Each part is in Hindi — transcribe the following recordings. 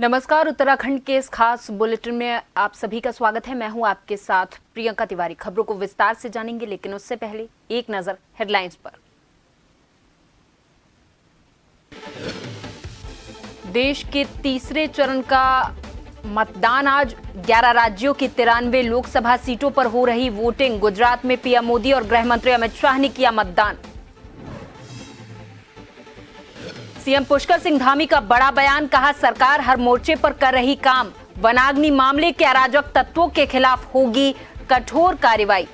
नमस्कार। उत्तराखंड के इस खास बुलेटिन में आप सभी का स्वागत है। मैं हूं आपके साथ प्रियंका तिवारी। खबरों को विस्तार से जानेंगे, लेकिन उससे पहले एक नजर हेडलाइंस पर। देश के तीसरे चरण का मतदान आज 11 राज्यों की 93 लोकसभा सीटों पर हो रही वोटिंग। गुजरात में पीएम मोदी और गृह मंत्री अमित शाह ने किया मतदान। सीएम पुष्कर सिंह धामी का बड़ा बयान, कहा सरकार हर मोर्चे पर कर रही काम। वनाग्नि मामले के अराजक तत्वों के खिलाफ होगी कठोर कार्रवाई।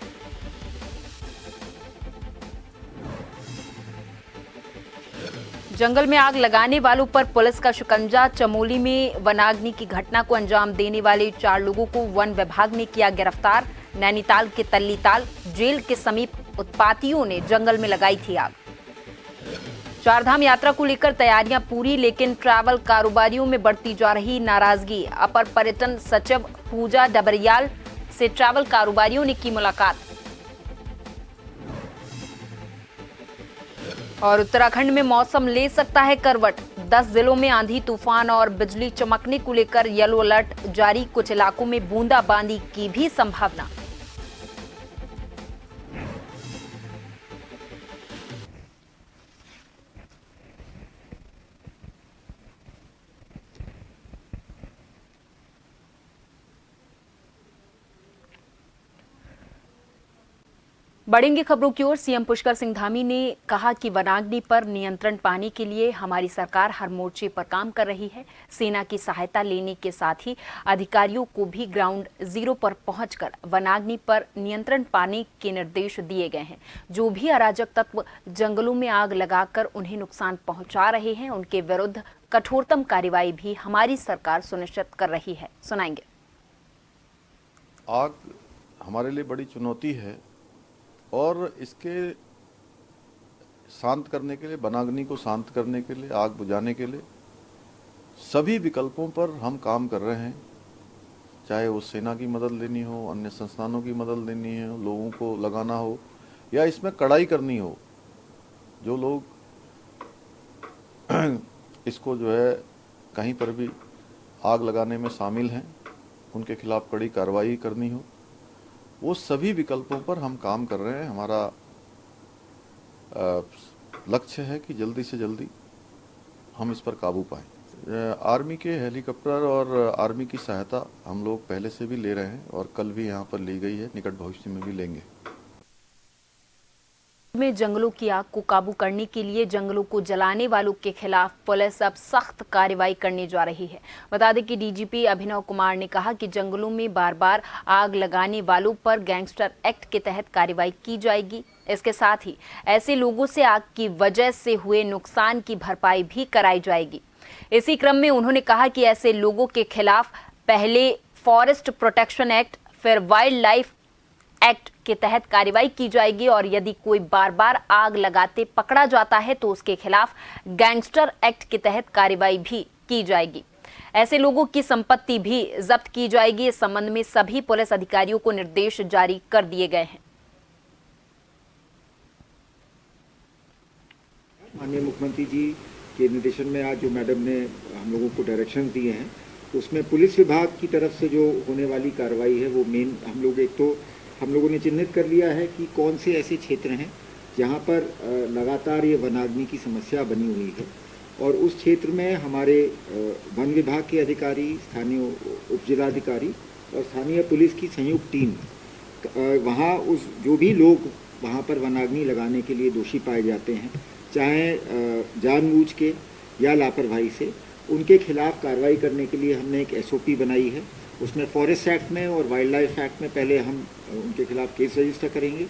जंगल में आग लगाने वालों पर पुलिस का शिकंजा। चमोली में वनाग्नि की घटना को अंजाम देने वाले 4 लोगों को वन विभाग ने किया गिरफ्तार। नैनीताल के तल्लीताल जेल के समीप उत्पातियों ने जंगल में लगाई थी आग। चारधाम यात्रा को लेकर तैयारियां पूरी, लेकिन ट्रैवल कारोबारियों में बढ़ती जा रही नाराजगी। अपर पर्यटन सचिव पूजा डबरियाल से ट्रैवल कारोबारियों ने की मुलाकात। और उत्तराखंड में मौसम ले सकता है करवट। 10 जिलों में आंधी तूफान और बिजली चमकने को लेकर येलो अलर्ट जारी। कुछ इलाकों में बूंदाबांदी की भी संभावना। बढ़ेंगे खबरों की ओर। सीएम पुष्कर सिंह धामी ने कहा कि वनाग्नि पर नियंत्रण पाने के लिए हमारी सरकार हर मोर्चे पर काम कर रही है। सेना की सहायता लेने के साथ ही अधिकारियों को भी ग्राउंड जीरो पर पहुंचकर वनाग्नि पर नियंत्रण पाने के निर्देश दिए गए हैं। जो भी अराजक तत्व जंगलों में आग लगाकर उन्हें नुकसान पहुंचा रहे हैं, उनके विरुद्ध कठोरतम कार्रवाई भी हमारी सरकार सुनिश्चित कर रही है। सुनाएंगे। आग हमारे लिए बड़ी चुनौती है और इसके शांत करने के लिए, वनाग्नि को शांत करने के लिए, आग बुझाने के लिए सभी विकल्पों पर हम काम कर रहे हैं। चाहे वो सेना की मदद लेनी हो, अन्य संस्थानों की मदद लेनी हो, लोगों को लगाना हो या इसमें कड़ाई करनी हो। जो लोग इसको जो है कहीं पर भी आग लगाने में शामिल हैं, उनके खिलाफ कड़ी कार्रवाई करनी हो, वो सभी विकल्पों पर हम काम कर रहे हैं। हमारा लक्ष्य है कि जल्दी से जल्दी हम इस पर काबू पाएं। आर्मी के हेलीकॉप्टर और आर्मी की सहायता हम लोग पहले से भी ले रहे हैं और कल भी यहाँ पर ली गई है, निकट भविष्य में भी लेंगे। में जंगलों की आग को काबू करने के लिए जंगलों को जलाने वालों के खिलाफ पुलिस अब सख्त कार्रवाई करने जा रही है। बता दें कि डीजीपी अभिनव कुमार ने कहा कि जंगलों में बार बार आग लगाने वालों पर गैंगस्टर एक्ट के तहत कार्रवाई की जाएगी। इसके साथ ही ऐसे लोगों से आग की वजह से हुए नुकसान की भरपाई भी कराई जाएगी। इसी क्रम में उन्होंने कहा कि ऐसे लोगों के खिलाफ पहले फॉरेस्ट प्रोटेक्शन एक्ट, फिर वाइल्ड लाइफ एक्ट के तहत कार्रवाई की जाएगी और यदि कोई बार बार आग लगाते पकड़ा जाता है तो उसके खिलाफ गैंगस्टर एक्ट के तहत कार्रवाई भी की जाएगी। ऐसे लोगों की संपत्ति भी जब्त की जाएगी। इस संबंध में सभी पुलिस अधिकारियों को निर्देश जारी कर दिए गए हैं। माननीय मुख्यमंत्री जी के निर्देशन में आज जो मैडम ने हम लोगों को डायरेक्शन दिए हैं, उसमें पुलिस विभाग की तरफ से जो होने वाली कार्रवाई है वो मेन हम लोगों ने चिन्हित कर लिया है कि कौन से ऐसे क्षेत्र हैं जहां पर लगातार ये वनाग्नि की समस्या बनी हुई है और उस क्षेत्र में हमारे वन विभाग के अधिकारी, स्थानीय उप जिलाधिकारी और स्थानीय पुलिस की संयुक्त टीम वहां जो भी लोग वहां पर वनाग्नि लगाने के लिए दोषी पाए जाते हैं, चाहे जानबूझ के या लापरवाही से, उनके खिलाफ कार्रवाई करने के लिए हमने एक एसओपी बनाई है। उसमें फॉरेस्ट एक्ट में और वाइल्ड लाइफ एक्ट में पहले हम उनके खिलाफ केस रजिस्टर करेंगे।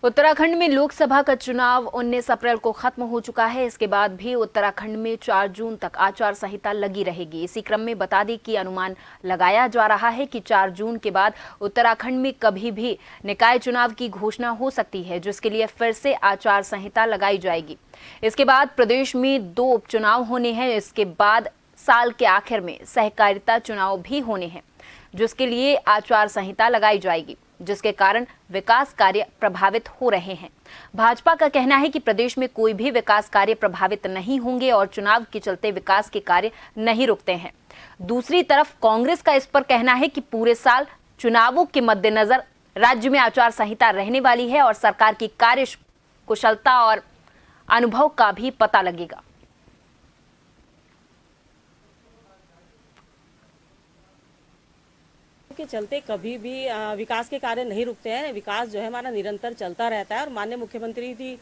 उत्तराखंड में लोकसभा का चुनाव 19 अप्रैल को खत्म हो चुका है। इसके बाद भी उत्तराखंड में 4 जून तक आचार संहिता लगी रहेगी। इसी क्रम में बता दें कि अनुमान लगाया जा रहा है कि 4 जून के बाद उत्तराखंड में कभी भी निकाय चुनाव की घोषणा हो सकती है, जिसके लिए फिर से आचार संहिता लगाई जाएगी। इसके बाद प्रदेश में 2 उपचुनाव होने हैं। इसके बाद साल के आखिर में सहकारिता चुनाव भी होने हैं, जिसके लिए आचार संहिता लगाई जाएगी। जिसके कारण विकास कार्य प्रभावित हो रहे हैं। भाजपा का कहना है कि प्रदेश में कोई भी विकास कार्य प्रभावित नहीं होंगे और चुनाव के चलते विकास के कार्य नहीं रुकते हैं। दूसरी तरफ कांग्रेस का इस पर कहना है कि पूरे साल चुनावों के मद्देनजर राज्य में आचार संहिता रहने वाली है और सरकार की कार्य कुशलता और अनुभव का भी पता लगेगा। के चलते कभी भी विकास के कार्य नहीं रुकते हैं। विकास जो है हमारा निरंतर चलता रहता है और माननीय मुख्यमंत्री जी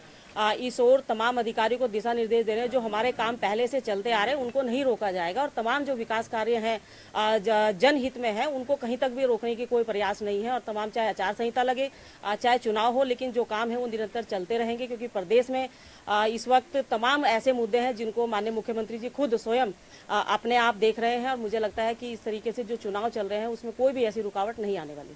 इस ओर तमाम अधिकारियों को दिशा निर्देश दे रहे हैं। जो हमारे काम पहले से चलते आ रहे हैं उनको नहीं रोका जाएगा और तमाम जो विकास कार्य हैं जनहित में है उनको कहीं तक भी रोकने की कोई प्रयास नहीं है और तमाम चाहे आचार संहिता लगे चाहे चुनाव हो, लेकिन जो काम है वो निरंतर चलते रहेंगे क्योंकि प्रदेश में इस वक्त तमाम ऐसे मुद्दे हैं जिनको माननीय मुख्यमंत्री जी खुद स्वयं अपने आप देख रहे हैं और मुझे लगता है कि इस तरीके से जो चुनाव चल रहे हैं उसमें कोई भी ऐसी रुकावट नहीं आने वाली।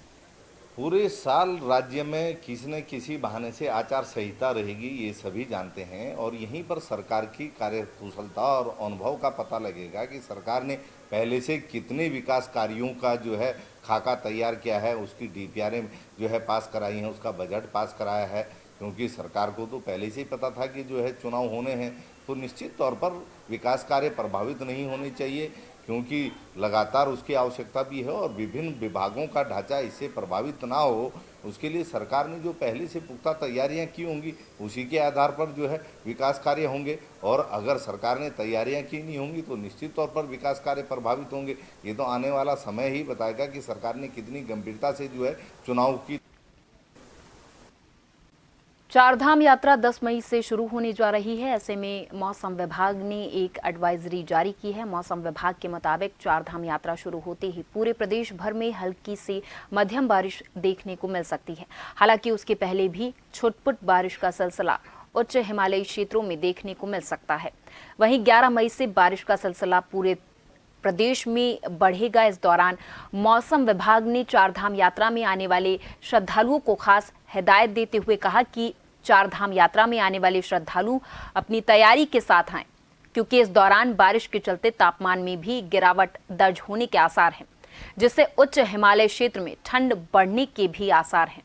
पूरे साल राज्य में किसी न किसी बहाने से आचार संहिता रहेगी, ये सभी जानते हैं और यहीं पर सरकार की कार्यकुशलता और अनुभव का पता लगेगा कि सरकार ने पहले से कितने विकास कार्यों का जो है खाका तैयार किया है, उसकी डीपीआर जो है पास कराई है, उसका बजट पास कराया है। क्योंकि सरकार को तो पहले से ही पता था कि जो है चुनाव होने हैं, तो निश्चित तौर पर विकास कार्य प्रभावित नहीं होने चाहिए क्योंकि लगातार उसकी आवश्यकता भी है और विभिन्न विभागों का ढांचा इससे प्रभावित ना हो, उसके लिए सरकार ने जो पहले से पुख्ता तैयारियां की होंगी उसी के आधार पर जो है विकास कार्य होंगे। और अगर सरकार ने तैयारियां की नहीं होंगी तो निश्चित तौर पर विकास कार्य प्रभावित होंगे। ये तो आने वाला समय ही बताएगा कि सरकार ने कितनी गंभीरता से जो है चुनाव की। चारधाम यात्रा 10 मई से शुरू होने जा रही है। ऐसे में मौसम विभाग ने एक एडवाइजरी जारी की है। मौसम विभाग के मुताबिक चारधाम यात्रा शुरू होते ही पूरे प्रदेश भर में हल्की से मध्यम बारिश देखने को मिल सकती है। हालांकि उसके पहले भी छुटपुट बारिश का सिलसिला उच्च हिमालयी क्षेत्रों में देखने को मिल सकता है। वहीं 11 मई से बारिश का सिलसिला पूरे प्रदेश में बढ़ेगा। इस दौरान मौसम विभाग ने चारधाम यात्रा में आने वाले श्रद्धालुओं को खास हिदायत देते हुए कहा कि चारधाम यात्रा में आने वाले श्रद्धालु अपनी तैयारी के साथ आएं, क्योंकि इस दौरान बारिश के चलते तापमान में भी गिरावट दर्ज होने के आसार हैं, जिससे उच्च हिमालय क्षेत्र में ठंड बढ़ने के भी आसार हैं।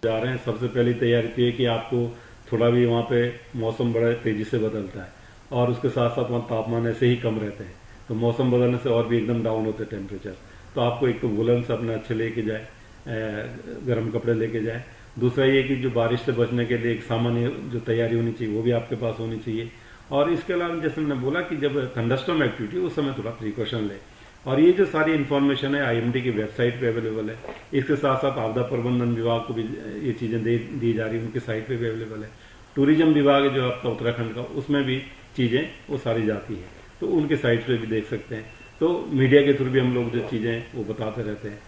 जा रहे हैं, सबसे पहली तैयारी थी कि आपको थोड़ा भी वहाँ पे मौसम बड़ा तेजी से बदलता है और उसके साथ साथ वहाँ तापमान ऐसे ही कम रहते हैं, तो मौसम बदलने से और भी एकदम डाउन होते टेम्परेचर। तो आपको एक तो वुलन से अपने अच्छे लेके जाए, गर्म कपड़े लेके जाए। दूसरा ये कि जो बारिश से बचने के लिए एक सामान्य जो तैयारी होनी चाहिए वो भी आपके पास होनी चाहिए। और इसके अलावा जैसे मैंने बोला कि जब थंडरस्टॉर्म एक्टिविटी उस समय थोड़ा प्रिकॉशन ले। और ये जो सारी इन्फॉर्मेशन है IMD की वेबसाइट पे अवेलेबल है। इसके साथ साथ आपदा प्रबंधन विभाग को भी ये चीज़ें दी जा रही है, उनकी साइट पे भी अवेलेबल है। टूरिज्म विभाग जो आपका उत्तराखंड का, उसमें भी चीज़ें वो सारी जाती है, तो उनके साइट पे भी देख सकते हैं। तो मीडिया के थ्रू भी हम लोग जो चीज़ें वो बताते रहते हैं।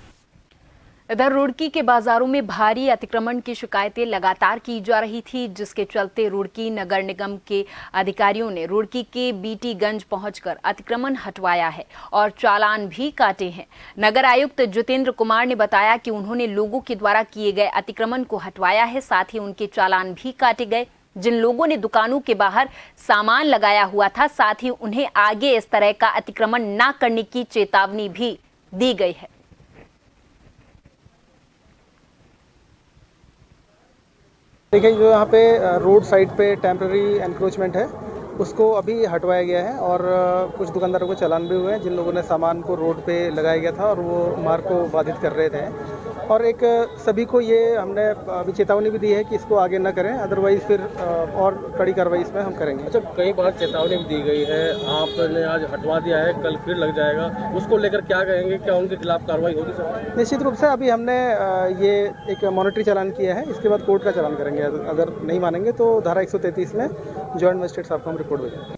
इधर रुड़की के बाजारों में भारी अतिक्रमण की शिकायतें लगातार की जा रही थी, जिसके चलते रुड़की नगर निगम के अधिकारियों ने रुड़की के बीटीगंज पहुंचकर अतिक्रमण हटवाया है और चालान भी काटे हैं। नगर आयुक्त जितेंद्र कुमार ने बताया कि उन्होंने लोगों के द्वारा किए गए अतिक्रमण को हटवाया है, साथ ही उनके चालान भी काटे गए। जिन लोगों ने दुकानों के बाहर सामान लगाया हुआ था, साथ ही उन्हें आगे इस तरह का अतिक्रमण न करने की चेतावनी भी दी गई है। देखिए, जो यहाँ पे रोड साइड पे टेम्पररी एनक्रोचमेंट है उसको अभी हटवाया गया है और कुछ दुकानदारों को चालान भी हुए हैं जिन लोगों ने सामान को रोड पे लगाया गया था और वो मार्ग को बाधित कर रहे थे। और एक सभी को ये हमने अभी चेतावनी भी दी है कि इसको आगे न करें, अदरवाइज फिर और कड़ी कार्रवाई इसमें हम करेंगे। अच्छा, कई बार चेतावनी भी दी गई है, आपने आज हटवा दिया है, कल फिर लग जाएगा, उसको लेकर क्या कहेंगे? क्या उनके खिलाफ कार्रवाई होगी सर? निश्चित रूप से अभी हमने ये एक मॉनिटरी चालान किया है, इसके बाद कोर्ट का चालान करेंगे। अगर नहीं मानेंगे तो धारा 133 में जॉइंट मजिस्ट्रेट साहब को हम रिपोर्ट भेजेंगे।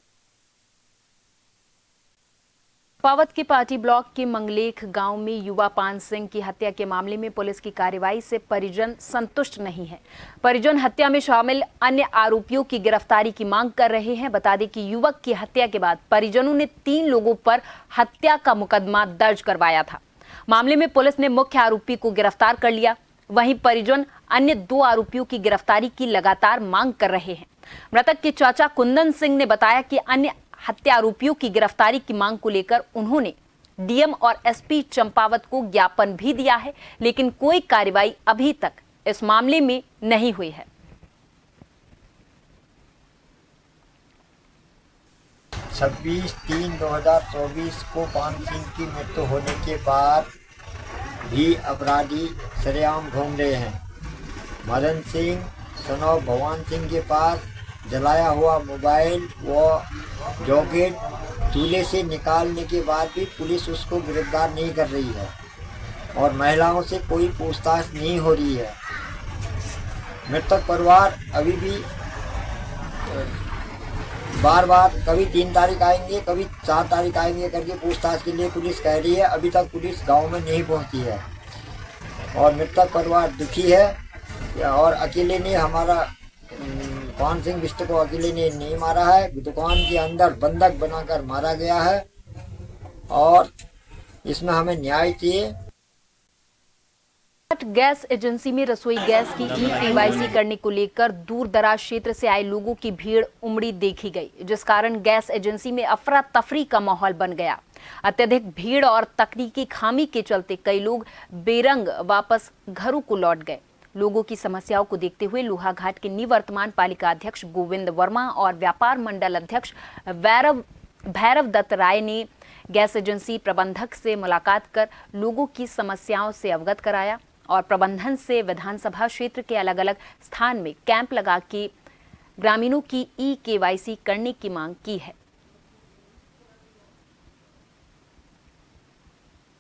पावत के पार्टी ब्लॉक के मंगलेख गांव में युवा पान सिंह की हत्या के मामले में पुलिस की कार्रवाई से परिजन संतुष्ट नहीं है। परिजन हत्या में शामिल अन्य आरोपियों की गिरफ्तारी की मांग कर रहे हैं। बता दें कि युवक की हत्या के बाद परिजनों ने 3 लोगों पर हत्या का मुकदमा दर्ज करवाया था। मामले में पुलिस ने मुख्य आरोपी को गिरफ्तार कर लिया। वहीं परिजन अन्य 2 आरोपियों की गिरफ्तारी की लगातार मांग कर रहे हैं। मृतक के चाचा कुंदन सिंह ने बताया कि अन्य हत्या आरोपियों की गिरफ्तारी की मांग को लेकर उन्होंने डीएम और एसपी चंपावत को ज्ञापन भी दिया है, लेकिन कोई कार्रवाई अभी तक इस मामले में नहीं हुई है। 26/3/2024 को पान सिंह की मृत्यु होने के बाद भी अपराधी सरेआम घूम रहे हैं। मदन सिंह सनौ भगवान सिंह के पास जलाया हुआ मोबाइल व जॉकेट चूल्हे से निकालने के बाद भी पुलिस उसको गिरफ्तार नहीं कर रही है और महिलाओं से कोई पूछताछ नहीं हो रही है। मृतक परिवार अभी भी बार बार कभी 3 तारीख आएंगे, कभी 4 तारीख आएंगे करके पूछताछ के लिए पुलिस कह रही है। अभी तक पुलिस गांव में नहीं पहुंची है और मृतक परिवार दुखी है। और अकेले ने हमारा पान सिंह बिष्ट को अकेले ने नहीं मारा है, दुकान के अंदर बंधक बनाकर मारा गया है और इसमें हमें न्याय चाहिए। गैस एजेंसी में रसोई गैस की केवाईसी करने को लेकर दूर दराज क्षेत्र से आए लोगों की भीड़ उमड़ी देखी गई, जिस कारण गैस एजेंसी में अफरा तफरी का माहौल बन गया। अत्यधिक भीड़ और तकनीकी खामी के चलते कई लोग बेरंग वापस घरों को लौट गए। लोगों की समस्याओं को देखते हुए लोहाघाट के निवर्तमान पालिका अध्यक्ष गोविंद वर्मा और व्यापार मंडल अध्यक्ष भैरव दत्त राय ने गैस एजेंसी प्रबंधक से मुलाकात कर लोगों की समस्याओं से अवगत कराया और प्रबंधन से विधानसभा क्षेत्र के अलग अलग स्थान में कैंप लगा के ग्रामीणों की केवाईसी करने की मांग की है।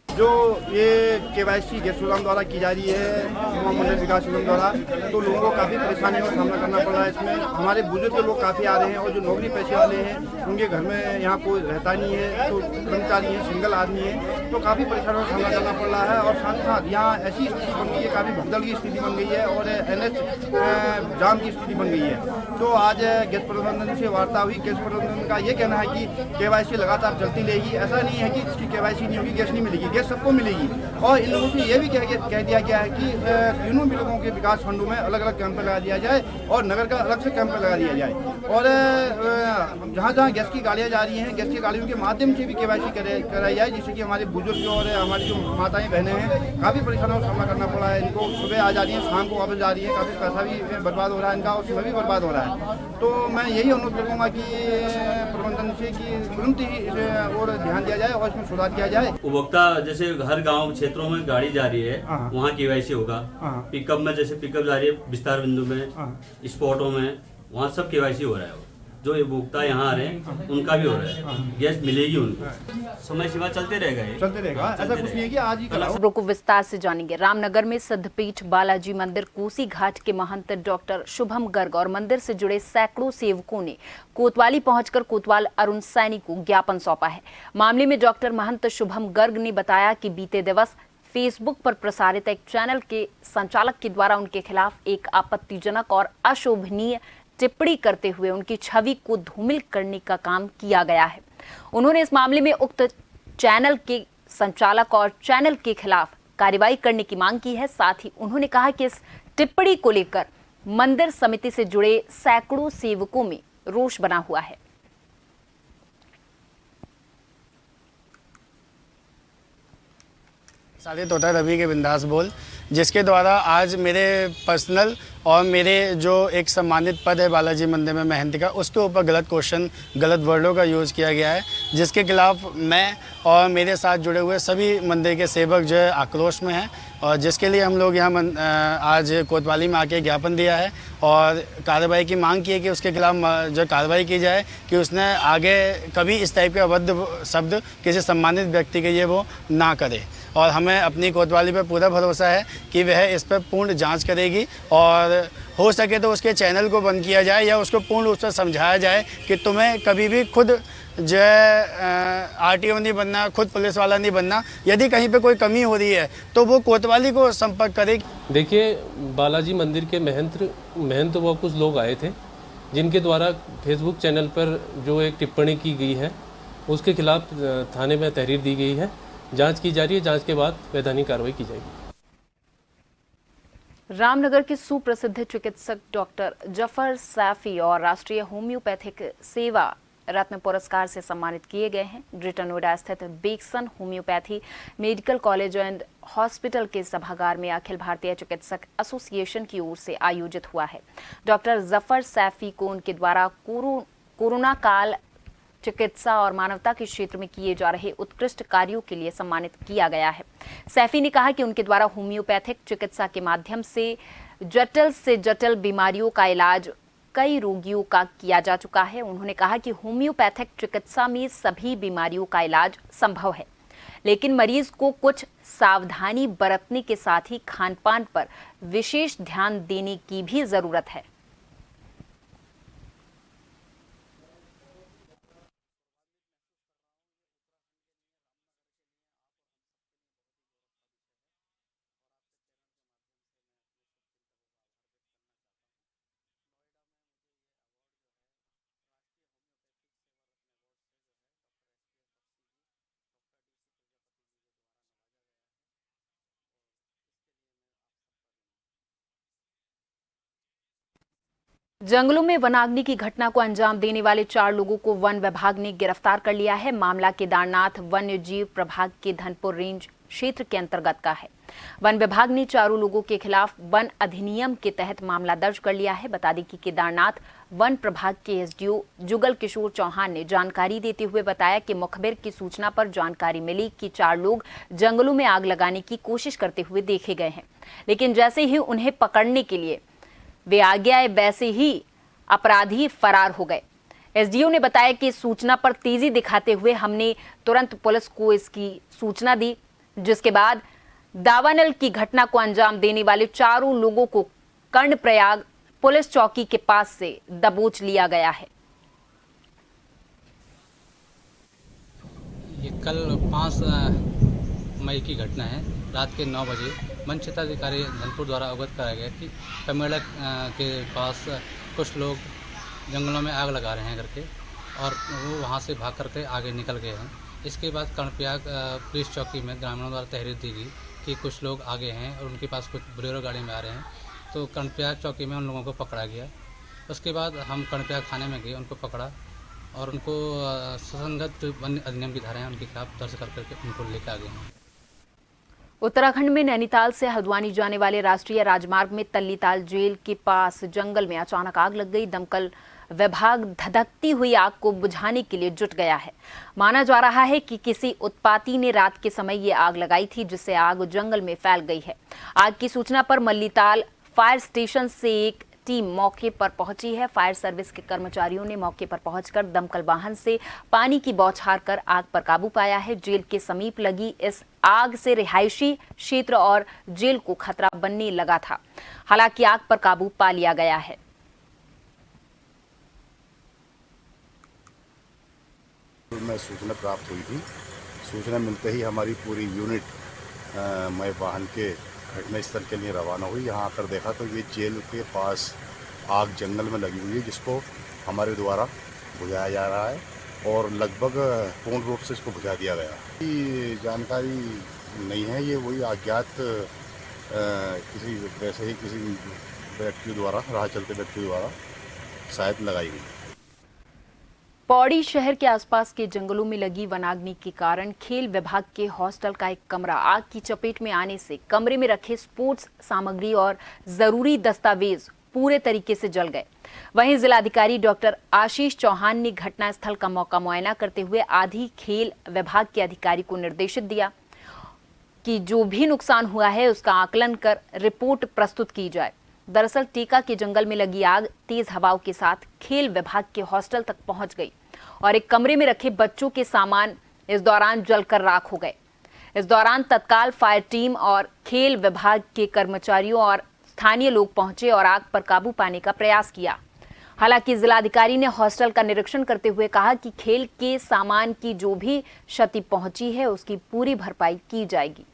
जो ये केवाईसी गैस गोदाम द्वारा की जा रही है मंडल विकास निगम द्वारा, तो लोगों को काफ़ी परेशानियों का सामना करना पड़ रहा है। इसमें हमारे बुजुर्ग लोग काफ़ी आ रहे हैं और जो नौकरी पेशे वाले हैं उनके घर में यहाँ कोई रहता नहीं है, तो कर्मचारी है, सिंगल आदमी है, तो काफ़ी परेशानियों का सामना करना पड़ रहा है। और साथ ही साथ यहाँ ऐसी स्थिति बन गई है, काफ़ी भगदड़ की स्थिति बन गई है और NH जाम की स्थिति बन गई है। तो आज गैस प्रबंधन से वार्ता हुई। गैस प्रबंधन का ये कहना है कि केवाईसी लगातार चलती रहेगी। ऐसा नहीं है कि जिसकी केवाईसी नहीं होगी गैस नहीं मिलेगी, गैस सबको मिलेगी। और इन लोगों से ये भी कह दिया गया है कि तीनों भी लोगों के विकास फंडों में अलग अलग कैंप लगा दिया जाए और नगर का अलग से कैंप लगा दिया जाए। और जहाँ जहाँ गैस की गाड़ियाँ जा रही हैं, गैस की गाड़ियों के माध्यम से भी केवाईसी कराई जाए, जिससे कि हमारे बुजुर्ग और हमारी जो माताएं बहनें हैं काफ़ी परेशानियों का सामना करना पड़ा है। इनको सुबह आ जा रही है, शाम को वापस जा रही है, काफ़ी पैसा भी बर्बाद हो रहा है इनका और समय भी बर्बाद हो रहा है। तो मैं यही अनुरोध करूँगा कि प्रबंधन से कि तुरंत ही और ध्यान दिया जाए और इसमें सुधार किया जाए। उपभोक्ता जैसे हर गांव क्षेत्रों में गाड़ी जा रही है, वहाँ केवाईसी होगा। पिकअप में जैसे पिकअप जा रही है विस्तार बिंदु में, स्पॉटों में, वहाँ सब केवाईसी हो रहा है। जो उपभोक्ता यहाँ आ रहे हैं उनका भी हो रहा है, गैस मिलेगी उनको। समय सीमा चलते रहेगा, ऐसा कुछ नहीं है कि आज ही कराओ। खबरों को विस्तार से जानेंगे। रामनगर में सिद्धपीठ बालाजी मंदिर कोसी घाट के महंत डॉक्टर शुभम गर्ग और मंदिर से जुड़े सैकड़ों सेवकों ने कोतवाली पहुंचकर कोतवाल अरुण सैनी को ज्ञापन सौंपा है। मामले में डॉक्टर महंत शुभम गर्ग ने बताया कि बीते दिवस फेसबुक पर प्रसारित एक चैनल के संचालक के द्वारा उनके खिलाफ एक आपत्तिजनक और अशोभनीय टिप्पणी करते हुए उनकी छवि को धूमिल करने का काम किया गया है। उन्होंने इस मामले में उक्त चैनल के संचालक और चैनल के खिलाफ कार्रवाई करने की मांग की है। साथ ही उन्होंने कहा कि इस टिप्पणी को लेकर मंदिर समिति से जुड़े सैकड़ों सेवकों में रोष बना हुआ है। साले तोता रवि के बिंदास बोल, जिसके द्वारा आज मेरे पर्सनल और मेरे जो एक सम्मानित पद है बालाजी मंदिर में महंत का, उसके ऊपर गलत क्वेश्चन, गलत वर्डों का यूज़ किया गया है, जिसके खिलाफ मैं और मेरे साथ जुड़े हुए सभी मंदिर के सेवक जो है आक्रोश में हैं और जिसके लिए हम लोग यहाँ आज कोतवाली में आके ज्ञापन दिया है और कार्रवाई की मांग की है कि उसके खिलाफ जो कार्रवाई की जाए कि उसने आगे कभी इस टाइप के अभद्र शब्द किसी सम्मानित व्यक्ति के लिए वो ना करे। और हमें अपनी कोतवाली पर पूरा भरोसा है कि वह इस पर पूर्ण जांच करेगी और हो सके तो उसके चैनल को बंद किया जाए या उसको पूर्ण रूप से समझाया जाए कि तुम्हें कभी भी खुद जो है RTO नहीं बनना, खुद पुलिस वाला नहीं बनना। यदि कहीं पे कोई कमी हो रही है तो वो कोतवाली को संपर्क करे। देखिए, बालाजी मंदिर के महंत व कुछ लोग आए थे जिनके द्वारा फेसबुक चैनल पर जो एक टिप्पणी की गई है उसके खिलाफ थाने में तहरीर दी गई है। जांच की जा रही है, जांच के बाद वैधानिक कार्रवाई की जाएगी। रामनगर के सुप्रसिद्ध चिकित्सक डॉक्टर जफर सैफी और राष्ट्रीय होम्योपैथिक सेवा रत्न पुरस्कार से सम्मानित किए गए हैं। ग्रेटर नोएडा स्थित Bakson homeopathy medical college and hospital के सभागार में अखिल भारतीय चिकित्सक एसोसिएशन की ओर से आयोजित हुआ है। डॉक्टर जफर सैफी को उनके द्वारा कोरोना काल चिकित्सा और मानवता के क्षेत्र में किए जा रहे उत्कृष्ट कार्यों के लिए सम्मानित किया गया है। सैफी ने कहा कि उनके द्वारा होम्योपैथिक चिकित्सा के माध्यम से जटिल बीमारियों का इलाज कई रोगियों का किया जा चुका है। उन्होंने कहा कि होम्योपैथिक चिकित्सा में सभी बीमारियों का इलाज संभव है, लेकिन मरीज को कुछ सावधानी बरतने के साथ ही खानपान पर विशेष ध्यान देने की भी जरूरत है। जंगलों में वनाग्नि की घटना को अंजाम देने वाले 4 लोगों को वन विभाग ने गिरफ्तार कर लिया है। मामला केदारनाथ वन्य जीव प्रभाग के धनपुर रेंज क्षेत्र के अंतर्गत का है। वन विभाग ने 4 लोगों के खिलाफ वन अधिनियम के तहत मामला दर्ज कर लिया है। बता दें कि केदारनाथ वन प्रभाग के एसडीओ जुगल किशोर चौहान ने जानकारी देते हुए बताया कि मुखबिर की सूचना पर जानकारी मिली कि 4 लोग जंगलों में आग लगाने की कोशिश करते हुए देखे गए हैं, लेकिन जैसे ही उन्हें पकड़ने के लिए वे आगे आए वैसे ही अपराधी फरार हो गए। एसडीओ ने बताया कि सूचना पर तेजी दिखाते हुए हमने तुरंत पुलिस को इसकी सूचना दी, जिसके बाद दावानल की घटना को अंजाम देने वाले 4 लोगों को कर्णप्रयाग पुलिस चौकी के पास से दबोच लिया गया है। ये कल 5 मई की घटना है। रात के 9 बजे वन क्षेत्राधिकारी धनपुर द्वारा अवगत कराया गया कि कमेड़ा के पास कुछ लोग जंगलों में आग लगा रहे हैं करके, और वो वहाँ से भाग करके आगे निकल गए हैं। इसके बाद कर्णप्रयाग पुलिस चौकी में ग्रामीणों द्वारा तहरीर दी गई कि कुछ लोग आगे हैं और उनके पास कुछ बोलेरो गाड़ी में आ रहे हैं, तो कर्णप्रयाग चौकी में उन लोगों को पकड़ा गया। उसके बाद हम कर्णप्रयाग थाने में गए, उनको पकड़ा और उनको सुसंगत वन अधिनियम की धाराएं उनके खिलाफ दर्ज करके उनको लेकर आ गए हैं। उत्तराखंड में नैनीताल से हल्द्वानी जाने वाले राष्ट्रीय राजमार्ग में तल्लीताल जेल के पास जंगल में अचानक आग लग गई। दमकल विभाग धधकती हुई आग को बुझाने के लिए जुट गया है। माना जा रहा है कि किसी उत्पाती ने रात के समय ये आग लगाई थी, जिससे आग जंगल में फैल गई है। आग की सूचना पर मल्लीताल फायर स्टेशन से एक टीम मौके पर पहुंची है। फायर सर्विस के कर्मचारियों ने मौके पर पहुंचकर दमकल वाहन से पानी की बौछार कर आग पर काबू पाया है। जेल के समीप लगी इस आग से रिहायशी क्षेत्र और जेल को खतरा बनने लगा था। हालांकि आग पर काबू पा लिया गया है। मैं सूचना प्राप्त हुई थी। सूचना मिलते ही हमारी पूरी यूनिट मैं वाहन के घटनास्थल के लिए रवाना हुई। यहाँ आकर देखा तो ये जेल के पास आग जंगल में लगी हुई है, जिसको हमारे द्वारा बुझाया जा रहा है और लगभग पूर्ण रूप से इसको बुझा दिया गया। ये जानकारी नहीं है, ये वही अज्ञात किसी वैसे ही किसी व्यक्ति द्वारा, राह चलते व्यक्ति द्वारा शायद लगाई गई। पौड़ी शहर के आसपास के जंगलों में लगी वनाग्नि के कारण खेल विभाग के हॉस्टल का एक कमरा आग की चपेट में आने से कमरे में रखे स्पोर्ट्स सामग्री और जरूरी दस्तावेज पूरे तरीके से जल गए। वहीं जिलाधिकारी डॉक्टर आशीष चौहान ने घटनास्थल का मौका मुआयना करते हुए आधी खेल विभाग के अधिकारी को निर्देशित दिया कि जो भी नुकसान हुआ है उसका आकलन कर रिपोर्ट प्रस्तुत की जाए। दरअसल टीका के जंगल में लगी आग तेज हवाओं के साथ खेल विभाग के हॉस्टल तक पहुंच गई और एक कमरे में रखे बच्चों के सामान इस दौरान जलकर राख हो गए। इस दौरान तत्काल फायर टीम और खेल विभाग के कर्मचारियों और स्थानीय लोग पहुंचे और आग पर काबू पाने का प्रयास किया। हालांकि जिलाधिकारी ने हॉस्टल का निरीक्षण करते हुए कहा कि खेल के सामान की जो भी क्षति पहुंची है उसकी पूरी भरपाई की जाएगी।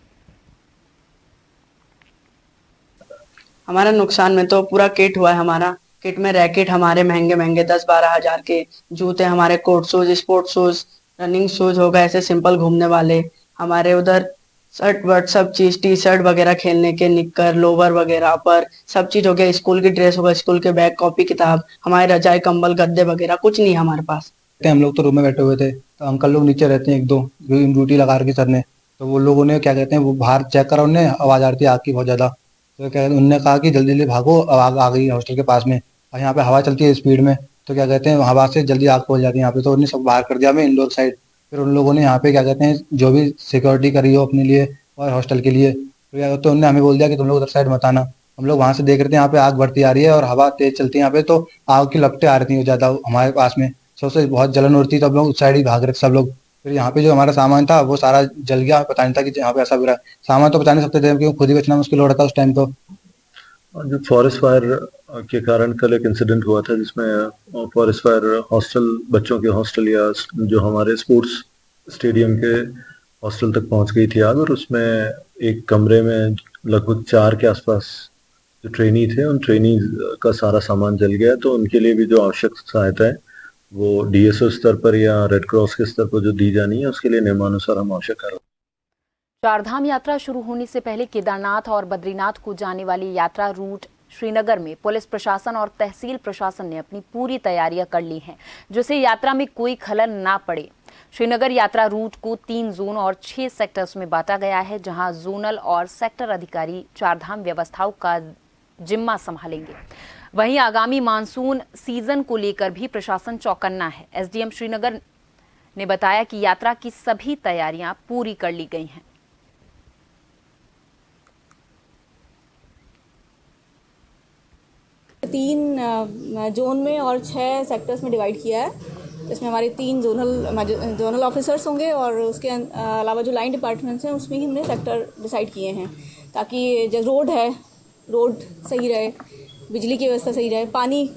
हमारा नुकसान में तो पूरा किट हुआ है। हमारा किट में रैकेट हमारे महंगे महंगे 10-12 हजार के, जूते हमारे court shoes, sport shoes, running shoes हो गए ऐसे सिंपल घूमने वाले, हमारे उधर शर्ट वर्ट सब चीज, टी शर्ट वगैरह खेलने के, निक्कर लोवर वगैरह पर सब चीज हो गया। स्कूल की ड्रेस होगा, स्कूल के बैग, कॉपी किताब, हमारे रजाई कंबल गद्दे वगैरह कुछ नहीं है हमारे पास। हम लोग तो रूम में बैठे हुए थे, तो अंकल लोग नीचे रहते हैं, एक दो ड्यूटी लगा रखी सर ने, तो वो लोगों ने क्या कहते हैं वो बाहर चेक करा, उन्हें आवाज़ आ रही थी आग की बहुत ज़्यादा, तो क्या कहते हैं उन्होंने कहा कि जल्दी जल्दी भागो, आग आ गई है हॉस्टल के पास में, और यहाँ पे हवा चलती है स्पीड में, तो क्या कहते हैं हवा से जल्दी आग पहुँच जाती है यहाँ पे, तो उन्होंने सब बाहर कर दिया हमें इंडोर साइड। फिर उन लोगों ने यहाँ पे क्या कहते हैं जो भी सिक्योरिटी करी हो अपने लिए और हॉस्टल के लिए, तो क्या कहते हैं उन्होंने हमें बोल दिया कि तुम लोग उधर साइड मत आना। हम लोग वहां से देख रहे थे यहाँ पे आग बढ़ती आ रही है और हवा तेज चलती है यहाँ पे, तो आग की लपटें आ रही थी ज्यादा हमारे पास में, सबसे बहुत जलन हो रही थी, तो हम लोग उस साइड ही भाग रहे थे सब लोग। फिर यहाँ पे जो हमारा सामान था वो सारा जल गया, हमें पता नहीं था कि यहाँ पे ऐसा भी रहा है। सामान तो बचा नहीं सकते थे क्योंकि खुद ही बचना मुश्किल हो रहा था उस टाइम। तो जो फॉरेस्ट फायर के कारण कल एक इंसिडेंट हुआ था जिसमें फॉरेस्ट फायर हॉस्टल, बच्चों के हॉस्टल या जो हमारे स्पोर्ट्स स्टेडियम के हॉस्टल तक पहुंच गई थी आग, और उसमें एक कमरे में लगभग 4 के आसपास जो ट्रेनी थे उन ट्रेनी का सारा सामान जल गया। तो उनके लिए भी जो आवश्यक सहायता है वो डीएसओ स्तर पर या रेड क्रॉस के स्तर पर जो दी जानी है उसके लिए नियमानुसार हम आवश्यक कार्रवाई। चारधाम यात्रा शुरू होने से पहले केदारनाथ और बद्रीनाथ को जाने वाली यात्रा रूट श्रीनगर में पुलिस प्रशासन और तहसील प्रशासन ने अपनी पूरी तैयारियां कर ली हैं, जिससे यात्रा में कोई खलल ना पड़े। श्रीनगर यात्रा रूट को 3 जोन और 6 सेक्टर्स में बांटा गया है, जहां जोनल और सेक्टर अधिकारी चारधाम व्यवस्थाओं का जिम्मा संभालेंगे। वहीं आगामी मानसून सीजन को लेकर भी प्रशासन चौकन्ना है। एसडीएम श्रीनगर ने बताया कि यात्रा की सभी तैयारियां पूरी कर ली गई हैं। 3 जोन में और 6 सेक्टर्स में डिवाइड किया है। इसमें हमारे 3 जोनल ऑफिसर्स होंगे और उसके अलावा जो लाइन डिपार्टमेंट्स हैं उसमें ही हमने सेक्टर डिसाइड किए हैं, ताकि जो रोड है रोड सही रहे, बिजली की व्यवस्था सही रहे, पानी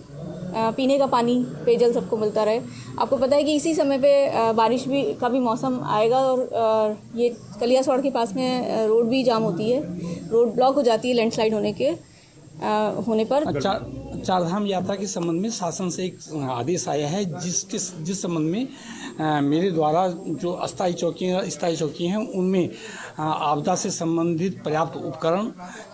पीने का पानी पेयजल सबको मिलता रहे। आपको पता है कि इसी समय पे बारिश का भी मौसम आएगा और ये कलियासोड़ के पास में रोड भी जाम होती है, रोड ब्लॉक हो जाती है लैंडस्लाइड होने पर। चारधाम यात्रा के संबंध में शासन से एक आदेश आया है जिस संबंध में मेरे द्वारा जो अस्थायी चौकी हैं उनमें आपदा से संबंधित पर्याप्त उपकरण,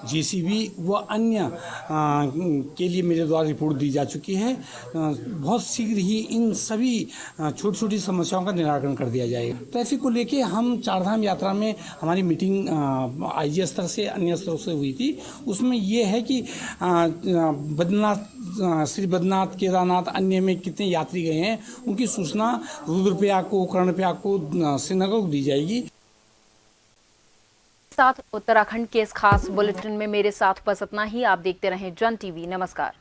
जेसीबी व अन्य के लिए मेरे द्वारा रिपोर्ट दी जा चुकी है। बहुत शीघ्र ही इन सभी छोटी छोटी समस्याओं का निराकरण कर दिया जाएगा। ट्रैफिक को लेके हम चारधाम यात्रा में हमारी मीटिंग आईजी स्तर से अन्य स्तरों से हुई थी। उसमें ये है कि श्री बद्रीनाथ, केदारनाथ, अन्य में कितने यात्री गए हैं उनकी सूचना रुद्रप्रयाग को, कर्णप्रयाग को, श्रीनगर को दी जाएगी। साथ उत्तराखंड के इस खास बुलेटिन में मेरे साथ बस इतना ही। आप देखते रहें जन टीवी। नमस्कार।